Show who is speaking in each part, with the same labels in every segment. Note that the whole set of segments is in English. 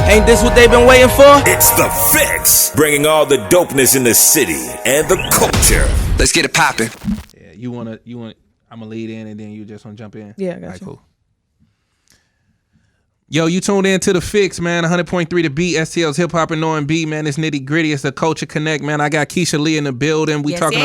Speaker 1: Ain't this what they've been waiting for?
Speaker 2: It's The Fix, bringing all the dopeness in the city and the culture.
Speaker 3: Let's get it poppin'.
Speaker 4: Yeah, you want I'm gonna lead in and then you just want to jump in?
Speaker 5: Yeah, I got
Speaker 4: All right,
Speaker 5: you.
Speaker 4: cool. Yo, you tuned in to The Fix, man. 100.3 The Beat, STL's Hip Hop and R&B, man. It's nitty gritty. It's the Culture Connect, man. I got Keisha Lee in the building. We talking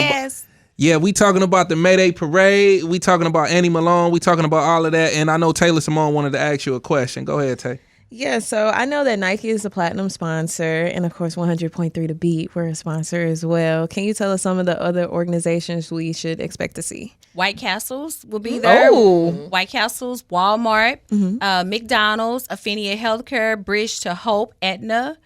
Speaker 4: about the Mayday Parade. We talking about Annie Malone. We talking about all of that. And I know Taylor Simone wanted to ask you a question. Go ahead, Tay.
Speaker 5: Yeah, so I know that Nike is a platinum sponsor, and of course 100.3 The Beat, we're a sponsor as well. Can you tell us some of the other organizations we should expect to see?
Speaker 6: White Castles will be there.
Speaker 5: Oh.
Speaker 6: White Castles, Walmart, McDonald's, Affinia Healthcare, Bridge to Hope, Aetna.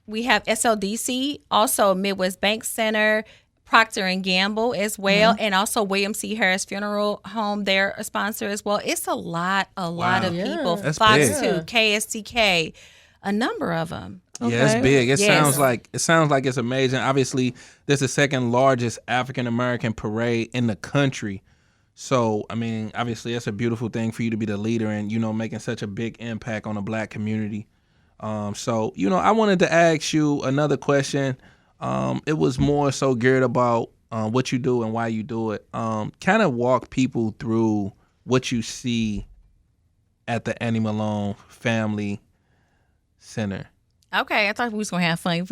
Speaker 6: We have SLDC, also Midwest Bank Center, Procter & Gamble as well, and also William C. Harris Funeral Home, they're a sponsor as well. It's a lot of people.
Speaker 4: That's
Speaker 6: Fox
Speaker 4: big.
Speaker 6: 2, KSTK, a number of them.
Speaker 4: Yeah, it's big. It
Speaker 6: Yes.
Speaker 4: sounds like it's amazing. Obviously, this is the second largest African American parade in the country. So, I mean, obviously, it's a beautiful thing for you to be the leader and, making such a big impact on the Black community. So, I wanted to ask you another question. It was more so geared about what you do and why you do it. Kind of walk people through what you see at the Annie Malone Family Center.
Speaker 6: Okay, I thought we was gonna have fun.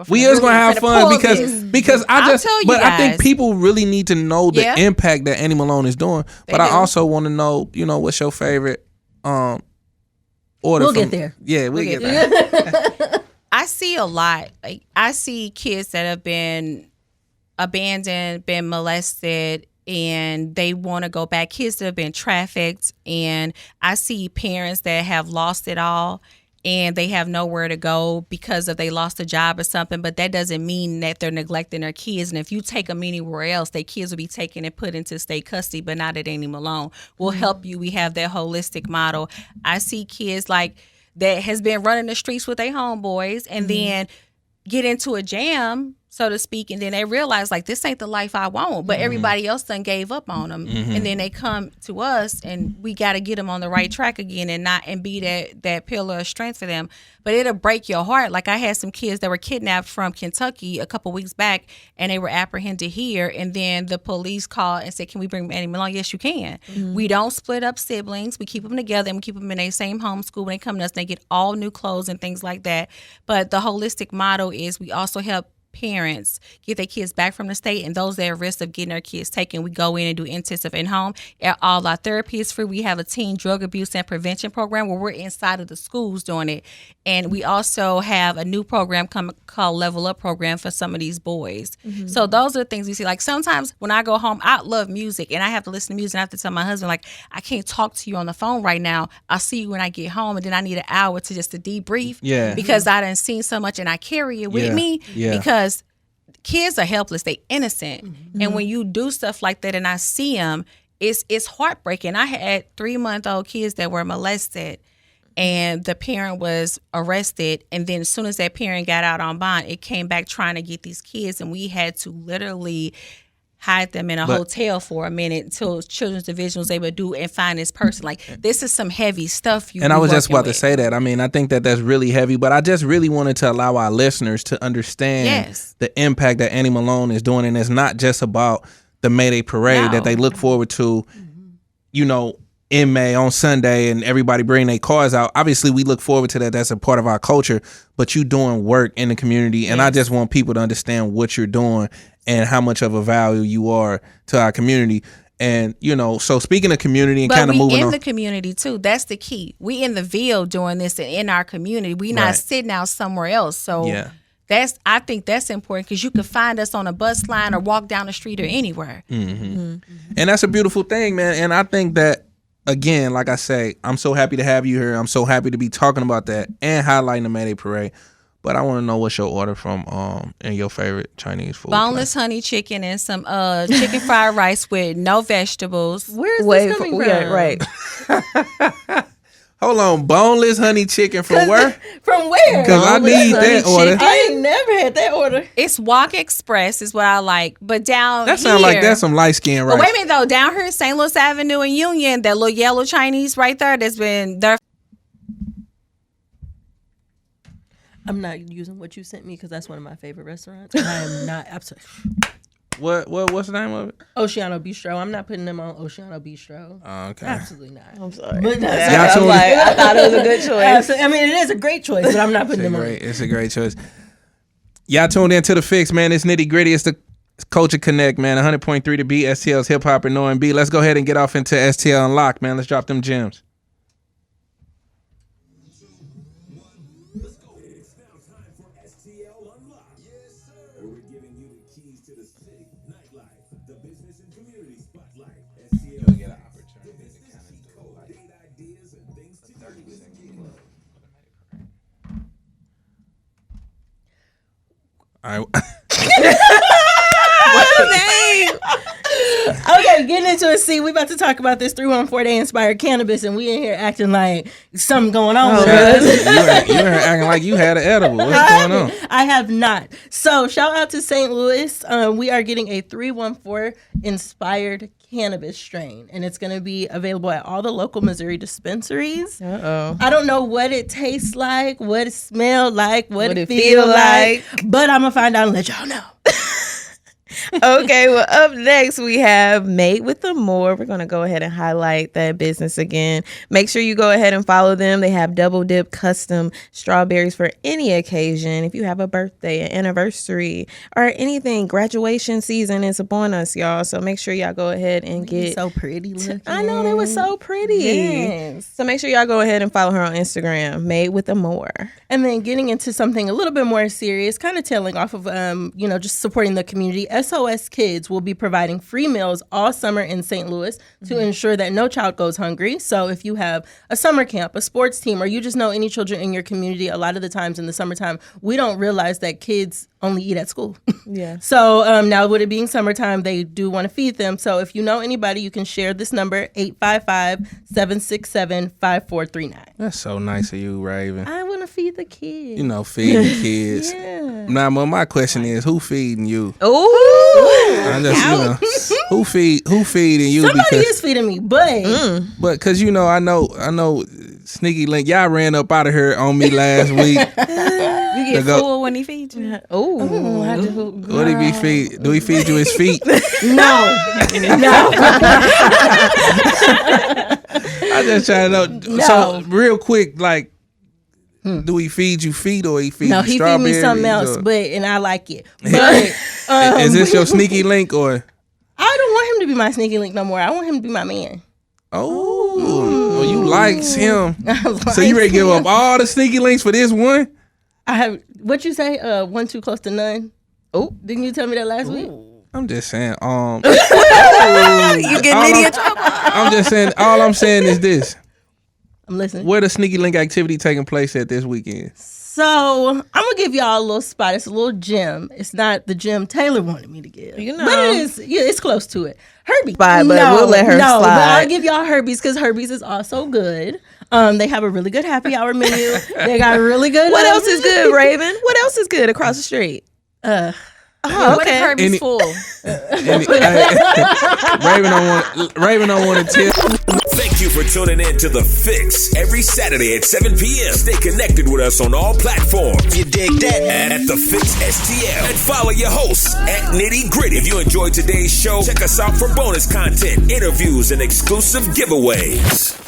Speaker 4: We is gonna have fun because I think people really need to know the impact that Annie Malone is doing. I also want to know, what's your favorite order?
Speaker 7: We'll get there.
Speaker 4: Yeah, we'll get there.
Speaker 6: I see a lot. Like I see kids that have been abandoned, been molested, and they want to go back. Kids that have been trafficked, and I see parents that have lost it all and they have nowhere to go because of they lost a job or something. But that doesn't mean that they're neglecting their kids. And if you take them anywhere else, their kids will be taken and put into state custody, but not at Annie Malone. We'll help you. We have that holistic model. I see kids like that has been running the streets with their homeboys and then get into a jam, so to speak, and then they realize like this ain't the life I want, but everybody else done gave up on them, and then they come to us, and we got to get them on the right track again, and be that pillar of strength for them. But it'll break your heart. Like I had some kids that were kidnapped from Kentucky a couple weeks back, and they were apprehended here, and then the police called and said, "Can we bring Annie Malone?" Yes, you can. We don't split up siblings. We keep them together, and we keep them in their same home school. When they come to us, they get all new clothes and things like that. But the holistic model is we also help parents get their kids back from the state, and those that are at risk of getting their kids taken, we go in and do intensive in-home. All our therapy is free. We have a teen drug abuse and prevention program where we're inside of the schools doing it. And we also have a new program called Level Up program for some of these boys. So those are the things we see. Like sometimes when I go home, I love music and I have to listen to music, and I have to tell my husband, like, I can't talk to you on the phone right now. I'll see you when I get home, and then I need an hour to just to debrief because I done seen so much and I carry it with me because kids are helpless. They innocent. And when you do stuff like that and I see them, it's heartbreaking. I had 3-month-old kids that were molested, and the parent was arrested. And then as soon as that parent got out on bond, it came back trying to get these kids. And we had to literally hide them in a hotel for a minute until Children's Division was able to do and find this person. Like, this is some heavy stuff.
Speaker 4: And I was just about to say that. I mean, I think that that's really heavy, but I just really wanted to allow our listeners to understand the impact that Annie Malone is doing. And it's not just about the Mayday Parade that they look forward to, in May on Sunday, and everybody bring their cars out. Obviously, we look forward to that. That's a part of our culture. But you doing work in the community, and I just want people to understand what you're doing and how much of a value you are to our community. And, so speaking of community and kind of moving on.
Speaker 6: But we in the community, too. That's the key. We in the Ville doing this in our community. We not sitting out somewhere else. So I think that's important because you can find us on a bus line or walk down the street or anywhere.
Speaker 4: And that's a beautiful thing, man. And I think that, again, like I say, I'm so happy to have you here. I'm so happy to be talking about that and highlighting the Mayday Parade. But I want to know what's your order from and your favorite Chinese food.
Speaker 6: Boneless honey chicken and some chicken fried rice with no vegetables.
Speaker 7: Where's this coming from?
Speaker 5: Yeah, right.
Speaker 4: Hold on, boneless honey chicken from where?
Speaker 7: From where?
Speaker 4: Because I need that order.
Speaker 7: I ain't never had that order.
Speaker 6: It's Walk Express is what I like. But down
Speaker 4: that sounds like that's some light skin rice.
Speaker 6: But wait a minute though, down here St. Louis Avenue and Union, that little yellow Chinese right there that's been there.
Speaker 7: I'm not using what you sent me because that's one of my favorite restaurants. I am not absolutely.
Speaker 4: What's the name of it?
Speaker 7: Oceano Bistro. I'm not putting them on Oceano Bistro.
Speaker 4: Oh, okay.
Speaker 7: Absolutely not.
Speaker 5: I'm sorry.
Speaker 7: But
Speaker 5: I thought it was a good choice.
Speaker 7: I mean, it is a great choice, but I'm not putting them on.
Speaker 4: It's a great choice. Y'all tuned in to The Fix, man. It's nitty gritty. It's the Culture Connect, man. 100.3 The Beat, STL's Hip Hop and R&B. Let's go ahead and get off into STL Unlocked, man. Let's drop them gems. All right.
Speaker 5: What's the name?
Speaker 7: Okay, getting into it. See, we about to talk about this 314-day inspired cannabis, and we in here acting like something going on with us.
Speaker 4: You were acting like you had an edible. What's going on?
Speaker 7: I have not. So shout out to St. Louis. We are getting a 314 inspired cannabis strain, and it's going to be available at all the local Missouri dispensaries. I don't know what it tastes like, what it smells like, what it feels like, but I'm going to find out and let y'all know.
Speaker 5: Okay, well, up next we have Made with the More. We're going to go ahead and highlight that business again. Make sure you go ahead and follow them. They have double dip custom strawberries for any occasion. If you have a birthday, an anniversary, or anything, graduation season is upon us, y'all. So make sure y'all go ahead and get
Speaker 7: so pretty looking.
Speaker 5: I know, they were so pretty.
Speaker 7: Yes.
Speaker 5: So make sure y'all go ahead and follow her on Instagram, Made with the More.
Speaker 7: And then getting into something a little bit more serious, kind of tailing off of, just supporting the community. SOS Kids will be providing free meals all summer in St. Louis to ensure that no child goes hungry. So if you have a summer camp, a sports team, or you just know any children in your community, a lot of the times in the summertime, we don't realize that kids only eat at school.
Speaker 5: Yeah.
Speaker 7: So now with it being summertime, they do want to feed them. So if you know anybody, you can share this number, 855-767-5439.
Speaker 4: That's so nice of you, Raven.
Speaker 7: I want to feed the kids.
Speaker 4: Feeding kids.
Speaker 7: Yeah.
Speaker 4: Now, my question is, who feeding you?
Speaker 5: Ooh.
Speaker 4: I just, who feeding you?
Speaker 7: Somebody is feeding me, but
Speaker 4: because I know Sneaky Link, y'all ran up out of here on me last week.
Speaker 6: You get full when he feeds you.
Speaker 4: What did he feed? Do he feed you his feet?
Speaker 7: No.
Speaker 4: I just trying to know.
Speaker 7: No.
Speaker 4: So real quick, do he feed you feet or he feed you strawberries?
Speaker 7: No, he feed me something else, and I like it. But
Speaker 4: is this your Sneaky Link or?
Speaker 7: I don't want him to be my Sneaky Link no more. I want him to be my man.
Speaker 4: Oh, you likes him. So you ready to give up all the Sneaky Links for this one?
Speaker 7: I have what you say? One too close to none. Oh, didn't you tell me that last week?
Speaker 4: I'm just saying.
Speaker 5: You getting me in trouble?
Speaker 4: I'm just saying. All I'm saying is this.
Speaker 7: I'm listening.
Speaker 4: Where the Sneaky Link activity taking place at this weekend?
Speaker 7: So I'm gonna give y'all a little spot. It's a little gem. It's not the gem Taylor wanted me to give, but it is. Yeah, it's close to it. Herbie,
Speaker 5: but we'll let her slide.
Speaker 7: But I'll give y'all Herbie's because Herbie's is also good. They have a really good happy hour menu. They got really good.
Speaker 5: What else is good, Raven? What else is good across the street?
Speaker 6: Okay. What if Herbie's full?
Speaker 4: Raven don't want to tell.
Speaker 2: Thank you for tuning in to The Fix every Saturday at 7 p.m. Stay connected with us on all platforms. You dig that? At TheFixSTL. And follow your hosts at Nitty Gritty. If you enjoyed today's show, check us out for bonus content, interviews, and exclusive giveaways.